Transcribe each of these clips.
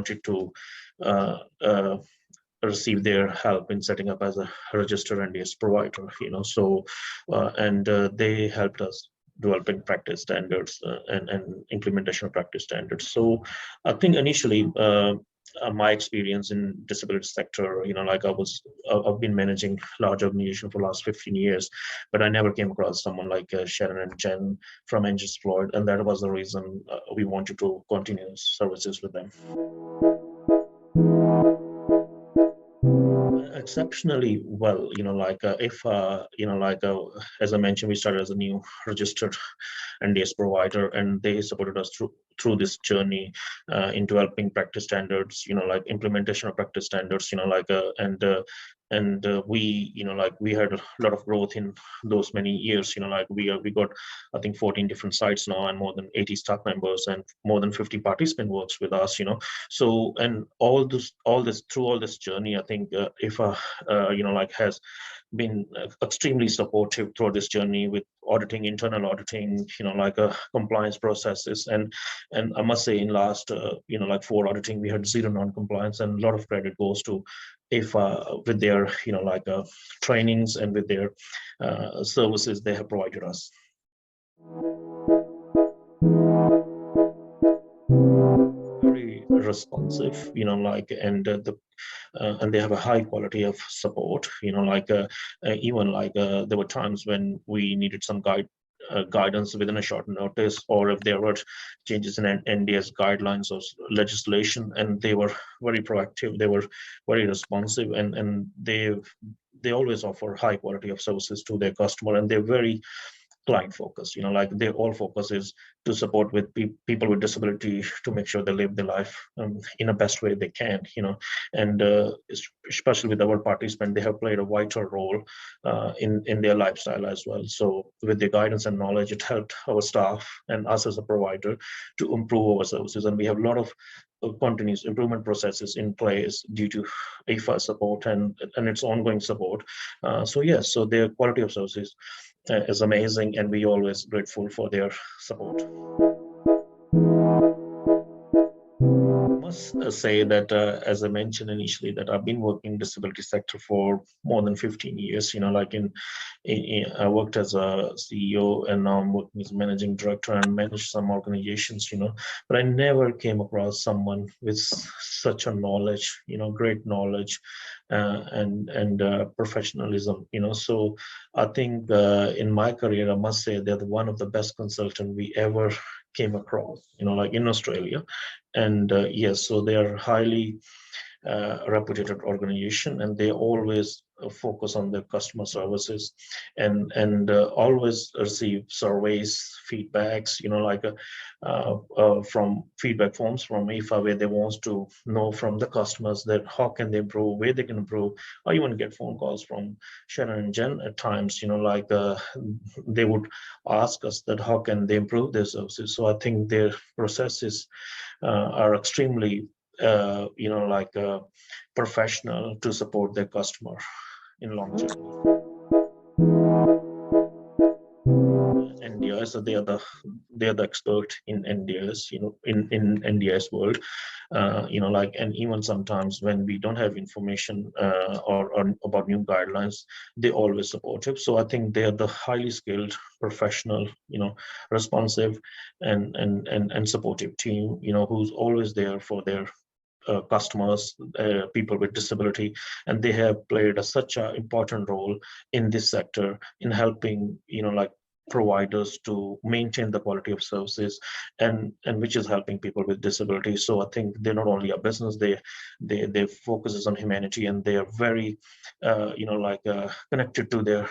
wanted to uh, uh, receive their help in setting up as a registered NDS provider, so and they helped us developing practice standards and implementation of practice standards. So I think initially my experience in disability sector, I've been managing large organization for the last 15 years, but I never came across someone like Sharon and Jen from Engels Floyd, and that was the reason we wanted to continue services with them. Exceptionally well, if as I mentioned, we started as a new registered NDS provider, and they supported us through this journey in developing practice standards, like implementation of practice standards, and we we had a lot of growth in those many years. We got, I think, 14 different sites now, and more than 80 staff members, and more than 50 participant works with us. So, and all this through all this journey, I think IFA has been extremely supportive throughout this journey with auditing, internal auditing, compliance processes, and I must say, in last 4 auditing, we had 0 non-compliance, and a lot of credit goes to IFA with their trainings and with their services they have provided us. Very responsive, and they have a high quality of support. Even there were times when we needed some guidance within a short notice, or if there were changes in NDS guidelines or legislation, and they were very proactive, they were very responsive, and they always offer high quality of services to their customer, and they're very client focused. Their all focus is to support with people with disability, to make sure they live their life in the best way they can. And especially with our participants, they have played a vital role in their lifestyle as well. So with their guidance and knowledge, it helped our staff and us as a provider to improve our services, and we have a lot of continuous improvement processes in place due to IFA support and its ongoing support. So yes, so their quality of services is amazing, and we always grateful for their support. Must say that, as I mentioned initially, that I've been working in disability sector for more than 15 years. I worked as a CEO, and now I'm working as a managing director and manage some organizations. But I never came across someone with such a knowledge, great knowledge, and professionalism. So I think in my career, I must say they're one of the best consultants we ever came across, in Australia. And yes, so they are highly reputed organization, and they always focus on their customer services, and always receive surveys, feedbacks, from feedback forms from IFA, where they want to know from the customers that how can they improve, where they can improve. I even get phone calls from Sharon and Jen at times, they would ask us that how can they improve their services. So I think their processes are extremely professional to support their customer in long journey. NDIS, so they are the expert in NDIS, in NDIS world, and even sometimes when we don't have information or about new guidelines, they always supportive. So I think they are the highly skilled, professional, responsive and supportive team, who's always there for their customers, people with disability, and they have played such an important role in this sector in helping providers to maintain the quality of services, and which is helping people with disabilities. So I think they're not only a business, they focuses on humanity, and they are very connected to their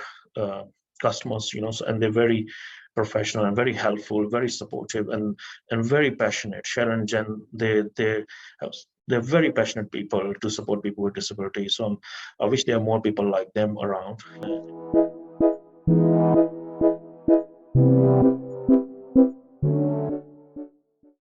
customers, and they're very professional and very helpful, very supportive, and very passionate. Sharon and Jen, they're very passionate people to support people with disabilities. So I wish there are more people like them around.